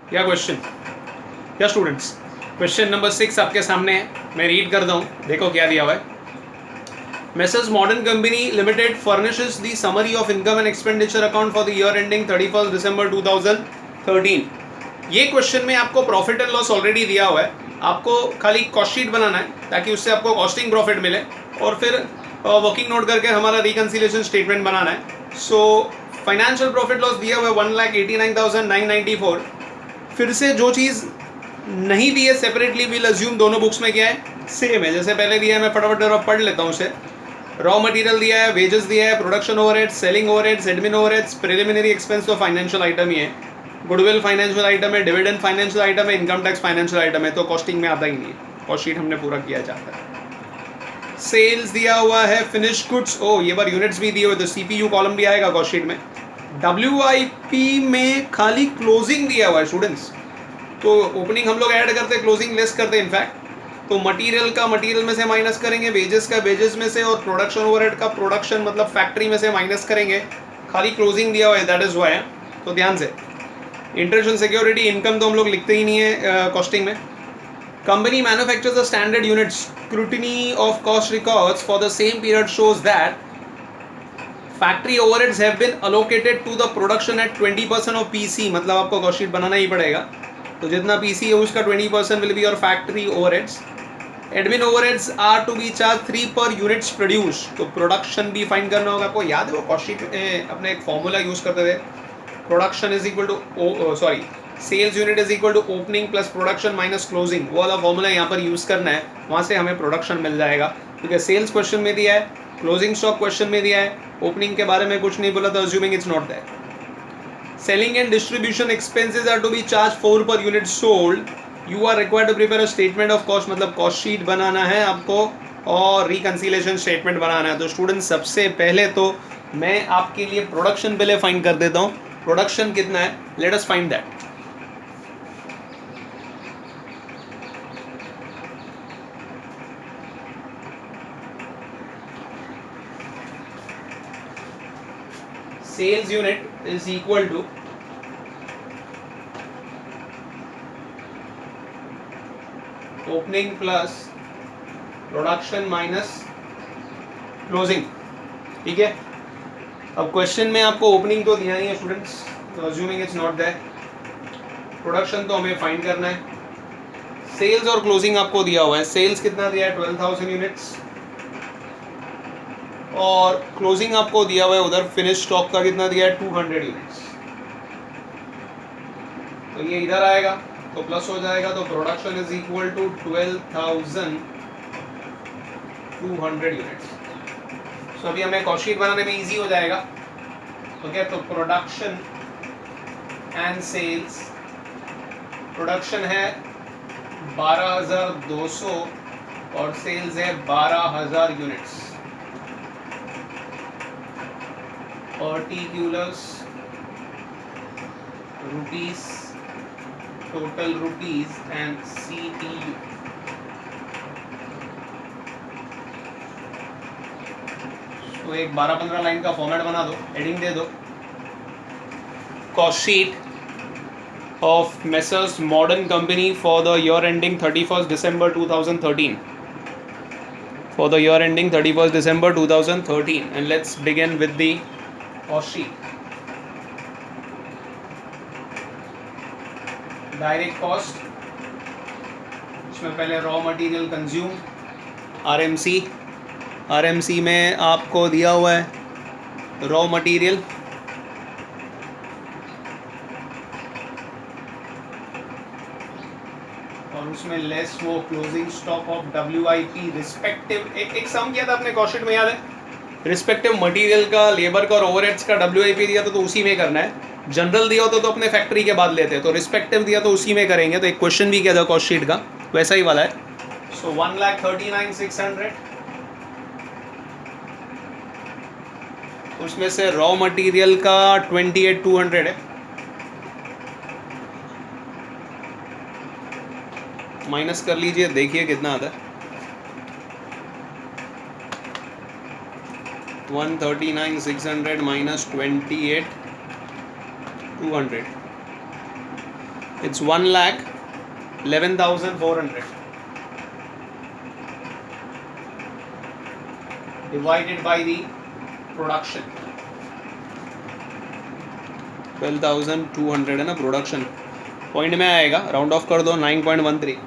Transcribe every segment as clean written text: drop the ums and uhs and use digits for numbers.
क्या क्वेश्चन? क्या students, question number 6 आपके सामने है, मैं रीड करता हूँ, देखो क्या दिया हुआ है। Messrs Modern Company Limited furnishes the summary of income and expenditure account for the year ending 31st December 2013. ये क्वेश्चन में आपको प्रॉफिट एंड लॉस ऑलरेडी दिया हुआ है, आपको खाली कॉस्ट शीट बनाना है ताकि उससे आपको कॉस्टिंग प्रॉफिट मिले और फिर वर्किंग नोट करके हमारा रिकन्सिलिएशन स्टेटमेंट बनाना है। सो फाइनेंशियल प्रॉफिट लॉस दिया हुआ है 1,89,994। फिर से जो चीज़ नहीं दी है सेपरेटली विल अज्यूम दोनों बुक्स में क्या है, सेम है जैसे पहले दिया है। मैं फटाफट पढ़ लेता हूँ उसे। रॉ मटेरियल दिया है, वेजेस दिया है, production overheads, selling overheads, admin overheads, preliminary expense तो फाइनेंशियल आइटम ही है, गुडविल फाइनेंशियल आइटम है, डिविडेंड फाइनेंशियल आइटम है, इनकम टैक्स फाइनेंशियल आइटम है, तो कॉस्टिंग में आता ही नहीं है, कॉस्ट शीट हमने पूरा किया जाता है। सेल्स दिया हुआ है, फिनिश गुड्स, ओ ये बार यूनिट्स भी दिए हुए तो सीपीयू कॉलम भी आएगा कॉस्ट शीट में। डब्ल्यूआईपी में खाली क्लोजिंग दिया हुआ है स्टूडेंट्स, तो ओपनिंग हम लोग ऐड करते, क्लोजिंग लेस करते इनफैक्ट। तो मटेरियल का मटेरियल में से माइनस करेंगे, वेजेस का वेजेस में से, और प्रोडक्शन ओवरहेड का प्रोडक्शन मतलब फैक्ट्री में से माइनस करेंगे। खाली क्लोजिंग दिया हुआ है, दैट इज वाई। तो ध्यान से, इंटरेस्ट एंड सिक्योरिटी इनकम तो हम लोग लिखते ही नहीं है कॉस्टिंग में। Company manufactures the standard units, scrutiny of cost records for the same period shows that factory overheads have been allocated to the production at 20% of PC, मतलब आपको cost sheet बनाना ही पड़ेगा, तो जितना पीसी है उसका 20% will be your factory overheads. Admin overheads are to be charge 3 per units produce, तो production भी find करना होगा आपको। याद है वो कॉस्ट शीट में अपने एक फॉर्मूला यूज करते थे, production is equal to sorry sales unit is equal to opening plus production minus closing, वो वाला फॉर्मूला यहाँ पर यूज करना है, वहाँ से हमें प्रोडक्शन मिल जाएगा। क्योंकि सेल्स क्वेश्चन में दिया है, क्लोजिंग स्टॉक क्वेश्चन में दिया है, ओपनिंग के बारे में कुछ नहीं बोला, तो assuming it's not that. Selling and distribution expenses are to be charged 4 per unit sold. You are required to prepare a statement of cost, मतलब कॉस्ट शीट बनाना है आपको और रिकन्सिलेशन स्टेटमेंट बनाना है। तो स्टूडेंट सबसे पहले तो मैं आपके लिए प्रोडक्शन पहले फाइंड कर देता हूँ। प्रोडक्शन कितना है, let us find that. Sales unit is equal to opening plus production minus closing, ठीक है। अब क्वेश्चन में आपको ओपनिंग तो दिया नहीं है स्टूडेंट्स, तो assuming it's not that. Production तो हमें फाइंड करना है। सेल्स और क्लोजिंग आपको दिया हुआ है, सेल्स कितना दिया है 12,000 यूनिट्स, और क्लोजिंग आपको दिया हुआ है उधर फिनिश स्टॉक का कितना दिया है 200 यूनिट्स, तो ये इधर आएगा तो प्लस हो जाएगा, तो production is equal to 12,200 units. So अभी हमें कॉस्ट शीट बनाने में इजी हो जाएगा। ओके, तो प्रोडक्शन एंड सेल्स, प्रोडक्शन है 12,200 और सेल्स है 12,000 units. Particulars rupees, total rupees and CTU. तो एक 12-15 लाइन का फॉर्मेट बना दो, हेडिंग दे दो, cost sheet of Messrs Modern Company for the year ending 31st December 2013. For the year ending 31st December 2013, and let's begin with the cost sheet. Direct cost, इसमें पहले raw material consume, RMC, RMC में आपको दिया हुआ है raw material, और उसमें less वो closing stock of WIP respective. एक सम किया था अपने कॉस्ट शीट में, याद है, रिस्पेक्टिव मटेरियल का, लेबर का और ओवरहेड्स का डब्ल्यूआईपी दिया था तो उसी में करना है। जनरल दिया होता तो अपने फैक्ट्री के बाद लेते, तो रिस्पेक्टिव दिया तो उसी में करेंगे। तो एक क्वेश्चन भी किया था कॉस्ट शीट का, वैसा ही वाला है। सो 1,39,600, उसमें से रॉ मटेरियल का 28,200 है, माइनस कर लीजिए, देखिए कितना आता है। 139,600 minus 28,200, It's 1,11,400 divided by the production. 12,200 है ना प्रोडक्शन. पॉइंट में आएगा, राउंड ऑफ कर दो 9.13.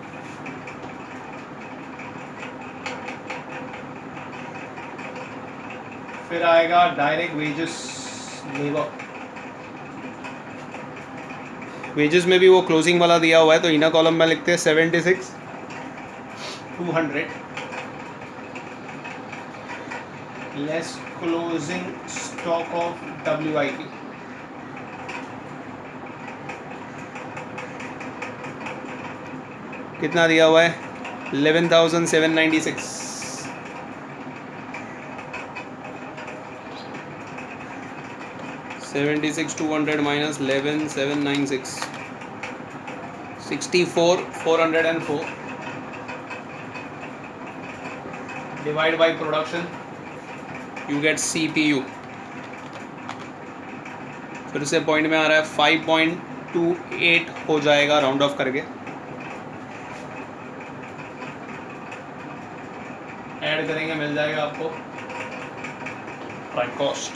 फिर आएगा डायरेक्ट वेजेस लेबर. वेजेस में भी वो क्लोजिंग वाला दिया हुआ है, तो इनर कॉलम में लिखते हैं 76,200 less closing stock of WIP. कितना दिया हुआ है? 11,796. 76,200 minus 11,796. 64,404 divide by production, you get CPU. फिर से पॉइंट में आ रहा है 5.28 हो जाएगा राउंड ऑफ करके. ऐड करेंगे मिल जाएगा आपको prime cost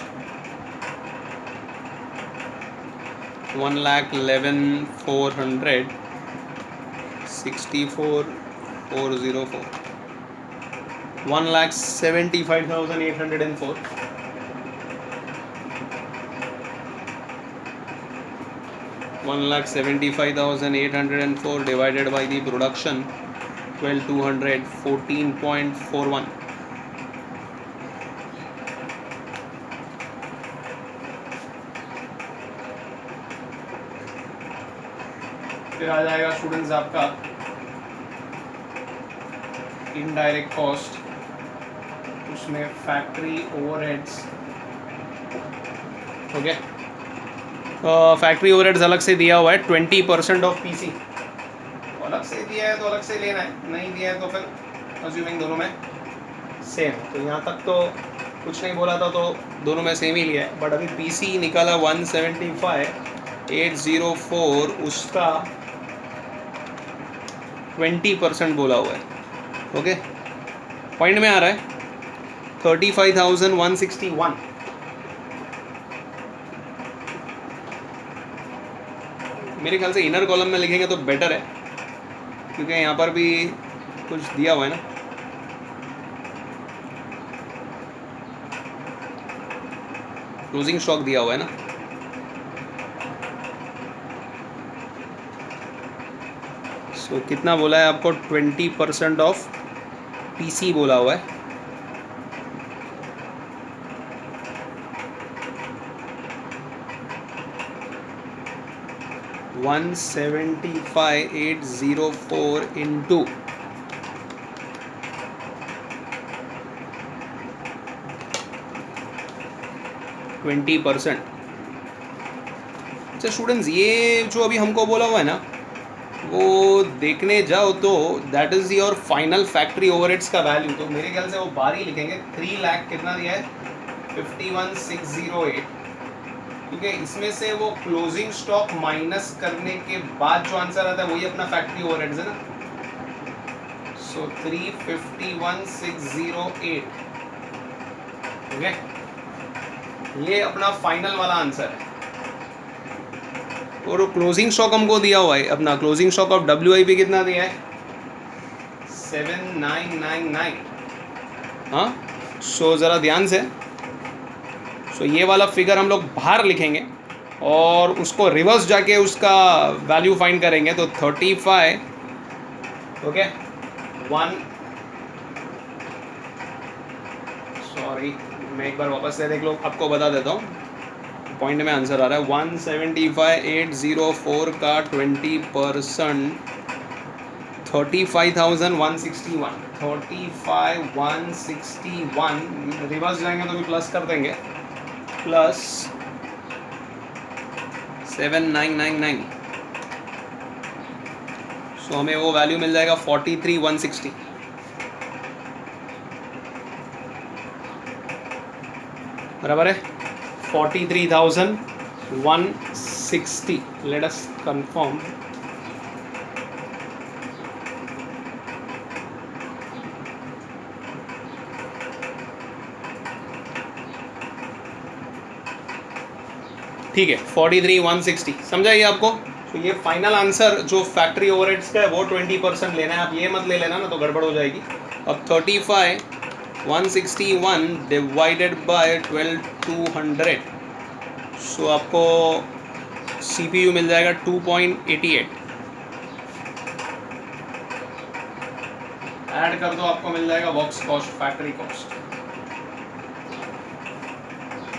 1,11,400 64,404 1,75,804 1,75,804 divided by the production 12,200 14.41. फिर आ जाएगा स्टूडेंट्स आपका इनडायरेक्ट कॉस्ट. उसमें factory overheads. Okay, factory overheads अलग से दिया हुआ है 20% ऑफ PC. अलग से दिया है तो अलग से लेना है, नहीं दिया है तो फिर अज्यूमिंग दोनों में सेम. तो यहाँ तक तो कुछ नहीं बोला था, तो दोनों में सेम ही लिया है. बट अभी PC निकाला 175,804, उसका 20% बोला हुआ है. ओके, पॉइंट में आ रहा है 35,161. मेरे ख्याल से इनर कॉलम में लिखेंगे तो बेटर है, क्योंकि यहाँ पर भी कुछ दिया हुआ है ना. क्लोजिंग स्टॉक दिया हुआ है ना. सो कितना बोला है आपको? 20% ऑफ PC बोला हुआ है. $175,804 into 20%. अच्छा स्टूडेंट्स, ये जो अभी हमको बोला हुआ है ना, वो देखने जाओ तो that is your final factory overheads का वैल्यू. तो मेरे ख्याल से वो बाहर ही लिखेंगे. 3 लाख कितना दिया है? 51,608. क्योंकि इसमें से वो क्लोजिंग स्टॉक माइनस करने के बाद जो आंसर आता है वही अपना फैक्ट्री ओवरहेड्स है ना. सो 351,608. ओके, ये अपना फाइनल वाला आंसर है. और क्लोजिंग स्टॉक हमको दिया हुआ है. अपना क्लोजिंग स्टॉक ऑफ WIP कितना दिया है? 7,999. हाँ, सो ज़रा ध्यान से. सो ये वाला फिगर हम लोग बाहर लिखेंगे और उसको रिवर्स जाके उसका वैल्यू फाइंड करेंगे. तो 35, ओके, 1, सॉरी मैं एक बार वापस से देख लो, आपको बता देता हूँ. पॉइंट में आंसर आ रहा है 175,804 का 20% 35,161. 35,161 रिवर्स जाएंगे तो भी प्लस कर देंगे, प्लस 7,999. सो हमें वो वैल्यू मिल जाएगा 43,160. बराबर है 43,160. लेट अस कंफर्म ठीक है 43,160 समझा ये आपको। तो ये फाइनल आंसर जो फैक्ट्री ओवरहेड्स का है वो 20% लेना है, आप ये मत ले लेना ना तो गड़बड़ हो जाएगी। अब 35,161 डिवाइडेड बाय 12,200, सो आपको CPU मिल जाएगा 2.88, ऐड कर दो आपको मिल जाएगा वर्क्स कॉस्ट फैक्ट्री कॉस्ट।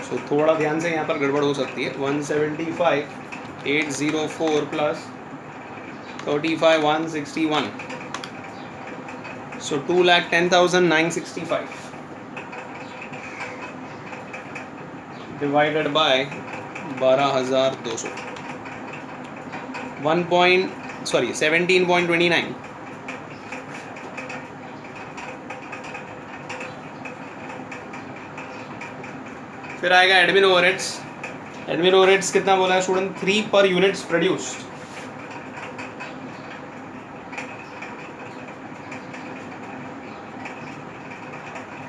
सो थोड़ा ध्यान से यहाँ पर गड़बड़ हो सकती है। 175,804 प्लस 35,161, सो 2,10,965 डिवाइडेड बाय 12,200, 17.29। फिर आएगा एडमिन ओवरहेड्स। एडमिन ओवरहेड्स कितना बोला है student? 3 per units produced.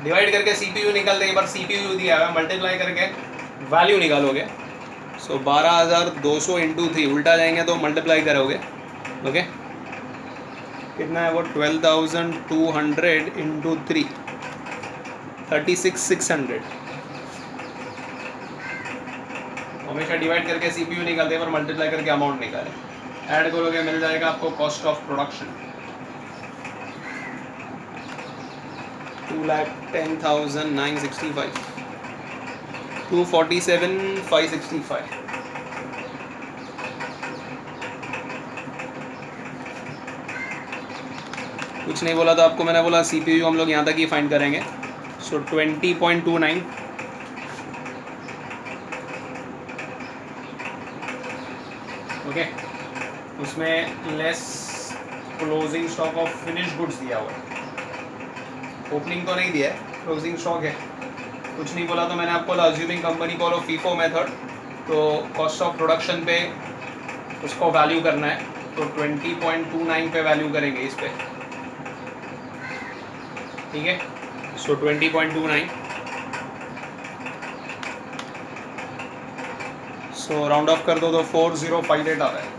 Divide करके CPU निकाल देंगे, पर CPU दिया है, मल्टीप्लाई करके वैल्यू निकालोगे। सो 12,200 इंटू 3, उल्टा जाएंगे तो मल्टीप्लाई करोगे, ओके। कितना है वो? 12,200 इंटू 3, 36,600। हमेशा डिवाइड करके CPU निकालते हैं, पर मल्टीप्लाई करके अमाउंट निकाले, ऐड करोगे मिल जाएगा आपको कॉस्ट ऑफ प्रोडक्शन 2,10,965, 247,565। कुछ नहीं बोला था आपको, मैंने बोला CPU हम लोग यहाँ तक ही फाइंड करेंगे। सो 20.29, ओके। उसमें less closing stock of finish goods दिया हुआ है, ओपनिंग तो नहीं दिया है, क्लोजिंग स्टॉक है। कुछ नहीं बोला तो मैंने आपको assuming company follow FIFO method, तो कॉस्ट ऑफ प्रोडक्शन पे उसको वैल्यू करना है, तो 20.29 पे वैल्यू करेंगे इस पे, ठीक है। सो 20.29, सो राउंड ऑफ कर दो तो 4058 आ रहा है,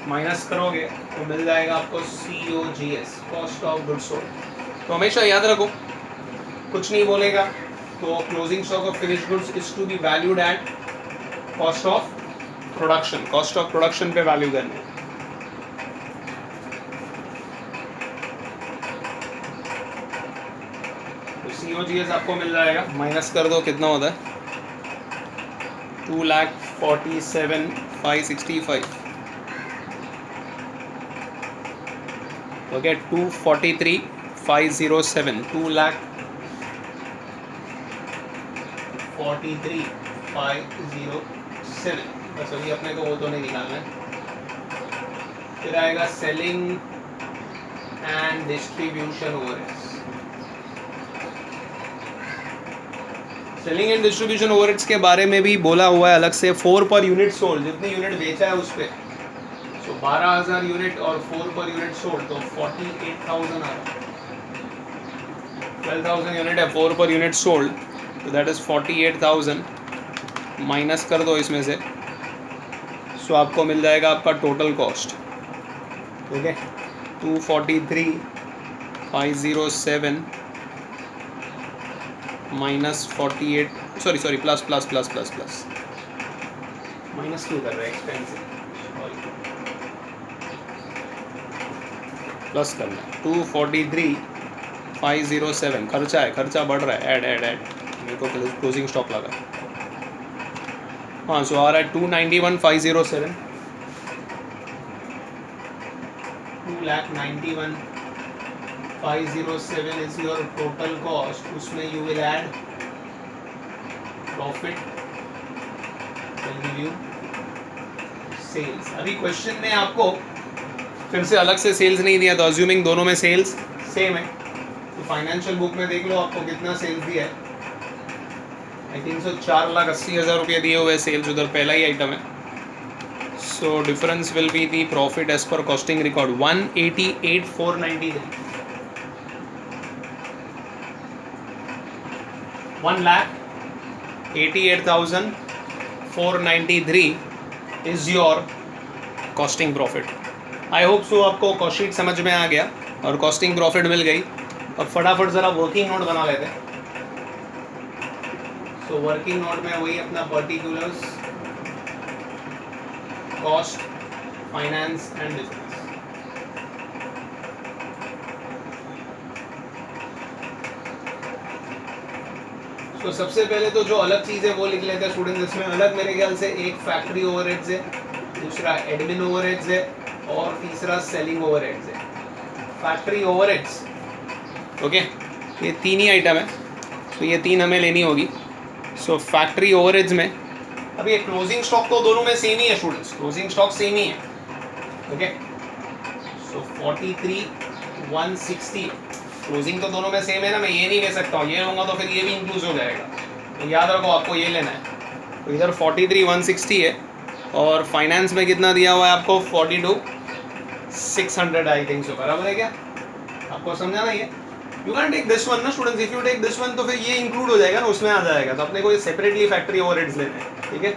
माइनस करोगे तो मिल जाएगा आपको COGS, cost of goods sold. तो हमेशा याद रखो, कुछ नहीं बोलेगा तो closing stock of finish goods is to be valued at cost of production, cost of production पे वैल्यू करने। तो COGS आपको मिल जाएगा, माइनस कर दो कितना होता है? 2,47,565, ओके। 243,507, 2,43,507, बस अभी अपने को वो तो नहीं निकालना है। फिर आएगा selling and distribution overheads. Selling and distribution overheads के बारे में भी बोला हुआ है अलग से, 4 पर यूनिट सोल्ड, जितनी यूनिट बेचा है उस पर। तो 12,000 यूनिट और 4 पर यूनिट सोल्ड तो 48,000 आ रहा है। 12,000 यूनिट है, 4 पर यूनिट सोल्ड, तो दैट इज 48,000, माइनस कर दो इसमें से। सो आपको मिल जाएगा आपका टोटल कॉस्ट, ठीक है। 243,507 माइनस 48, सॉरी प्लस माइनस क्यों कर रहे हैं? एक्सपेंसिव, प्लस करना है। 243,507 खर्चा है, खर्चा बढ़ रहा है, ऐड मेरे को क्लोजिंग स्टॉक लगा। हाँ, सो आ रहा है 291,507, 2,91,507 इज योर टोटल कॉस्ट। उसमें you will add profit, will give you sales. अभी क्वेश्चन में आपको फिर से अलग से सेल्स नहीं दिया, तो अज्यूमिंग दोनों में सेल्स सेम है, तो फाइनेंशियल बुक में देख लो आपको कितना सेल्स दिया है। आई थिंक सो 4,80,000 रुपये दिए हुए सेल्स, उधर पहला ही आइटम है। So difference will be the profit as per costing record 188,493, 1,88,493 is your costing profit. I hope so आपको कॉस्ट शीट समझ में आ गया और कॉस्टिंग प्रॉफिट मिल गई। और फटाफट ज़रा वर्किंग नोट बना लेते हैं। सो वर्किंग नोट में वही अपना particulars, cost, finance and business. तो सबसे पहले तो जो अलग चीज़ है वो लिख लेते हैं स्टूडेंट्स। इसमें अलग मेरे ख्याल से एक फैक्ट्री ओवरहेड्स है, दूसरा एडमिन ओवरहेड्स है और तीसरा सेलिंग ओवरहेड्स है। फैक्ट्री ओवरहेड्स, ओके, ये तीन ही आइटम है, तो ये तीन हमें लेनी होगी। सो फैक्ट्री ओवरहेड्स में अब ये क्लोजिंग स्टॉक तो दोनों में सेम ही है स्टूडेंट्स, क्लोजिंग स्टॉक सेम ही है, ओके। सो 43,160 क्लोजिंग तो दोनों में सेम है ना, मैं ये नहीं ले सकता हूँ, ये लूँगा तो फिर ये भी इंक्लूज हो जाएगा, तो याद रखो आपको ये लेना है। तो इधर 43,160 है और फाइनेंस में कितना दिया हुआ है आपको 42,600 आई थिंक सो, बराबर है क्या? आपको समझाना ये, you can take this one ना students, if you take this one तो फिर ये इंक्लूड हो जाएगा ना, उसमें आ जाएगा, तो अपने को ये सेपरेटली फैक्ट्री ओवरहेड्स लेने हैं, ठीक है।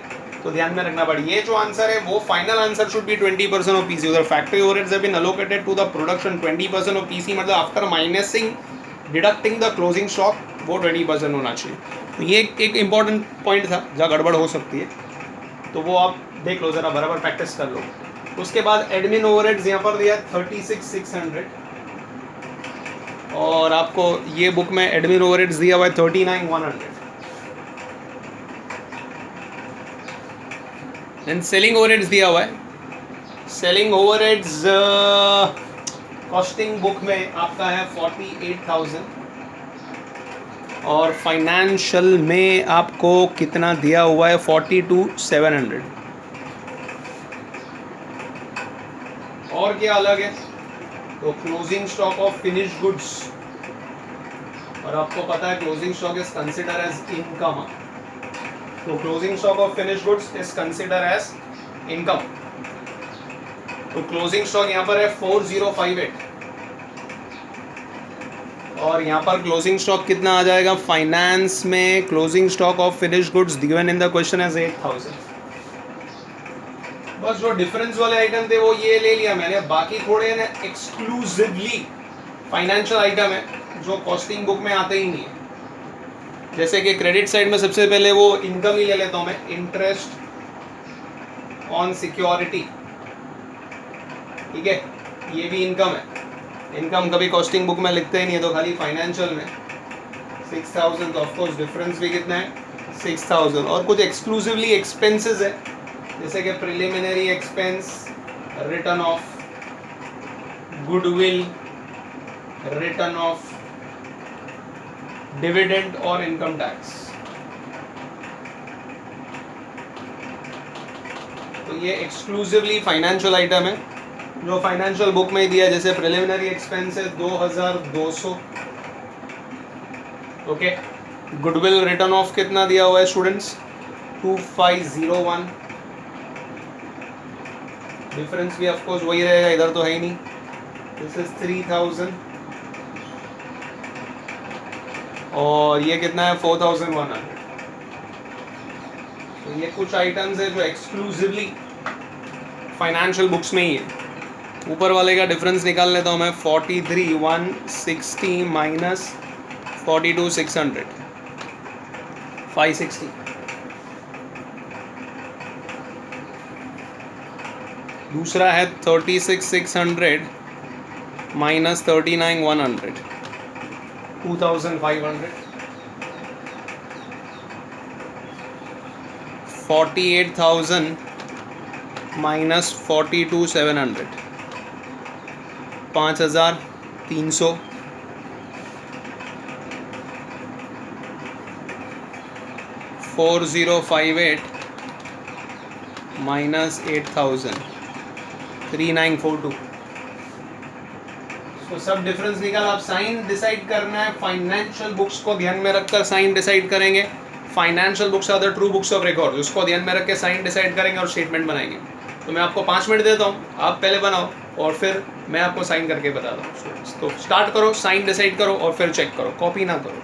तो ध्यान में रखना पड़ेगा, ये जो आंसर है वो final answer should be 20% of PC. उधर factory overheads have been allocated to the production 20% of PC, मतलब after minusing deducting the closing stock वो 20% होना चाहिए। तो ये एक इंपॉर्टेंट पॉइंट था जहाँ गड़बड़ हो सकती है, तो वो आप देख लो ज़रा, बराबर प्रैक्टिस कर लो। उसके बाद एडमिन ओवरहेड्स यहाँ पर दिया 36,600 और आपको ये बुक में एडमिन ओवरहेड्स दिया हुआ है 39,100। देन सेलिंग ओवरहेड्स दिया हुआ है, सेलिंग ओवरहेड्स कॉस्टिंग बुक में आपका है 48,000 और फाइनेंशियल में आपको कितना दिया हुआ है 42,700। और क्या अलग है, तो closing stock of finished goods, और आपको पता है closing stock is consider as income, तो closing stock of finished goods is consider as income. तो क्लोजिंग स्टॉक यहाँ पर है 4058 और यहाँ पर क्लोजिंग स्टॉक कितना आ जाएगा फाइनेंस में, closing stock of finished goods given in the question as 8,000। बस जो डिफरेंस वाले आइटम थे वो ये ले लिया मैंने, बाकी थोड़े ना एक्सक्लूसिवली फाइनेंशियल आइटम है जो कॉस्टिंग बुक में आते ही नहीं है। जैसे कि क्रेडिट साइड में सबसे पहले वो इनकम ही ले लेता हूँ मैं, इंटरेस्ट ऑन सिक्योरिटी, ठीक है, ये भी इनकम है। इनकम कभी कॉस्टिंग बुक में लिखते ही नहीं है, तो खाली फाइनेंशियल में 6,000, तो ऑफकोर्स डिफरेंस भी कितना है 6,000। और कुछ एक्सक्लूसिवली एक्सपेंसेस है, जैसे कि preliminary expense, return of goodwill, return of dividend और इनकम टैक्स। तो ये एक्सक्लूसिवली फाइनेंशियल आइटम है जो फाइनेंशियल बुक में ही दिया है। जैसे प्रिलिमिनरी एक्सपेंस है 2,200, ओके। गुडविल रिटर्न ऑफ कितना दिया हुआ है स्टूडेंट्स 2,501, डिफरेंस भी ऑफ कोर्स वही रहेगा, इधर तो है ही नहीं। दिस इज 3,000 और ये कितना है 4,100। तो ये कुछ आइटम्स है जो एक्सक्लूसिवली फाइनेंशियल बुक्स में ही है। ऊपर वाले का डिफरेंस निकाल लेता हूँ मैं, 43,160 माइनस 42,600, 560। दूसरा है 36,600 माइनस 39,100, 2,500। 48,000 माइनस 42,700, 5,300। 4,058 माइनस 8,000, 3,942। तो सब डिफरेंस निकाल, आप साइन डिसाइड करना है। फाइनेंशियल बुक्स को ध्यान में रखकर साइन डिसाइड करेंगे। Financial books are the true books of record, उसको ध्यान में रख के साइन डिसाइड करेंगे और स्टेटमेंट बनाएंगे। तो मैं आपको 5 मिनट देता हूँ, आप पहले बनाओ और फिर मैं आपको साइन करके बताता हूँ। तो स्टार्ट करो, साइन डिसाइड करो और फिर चेक करो, कॉपी ना करो।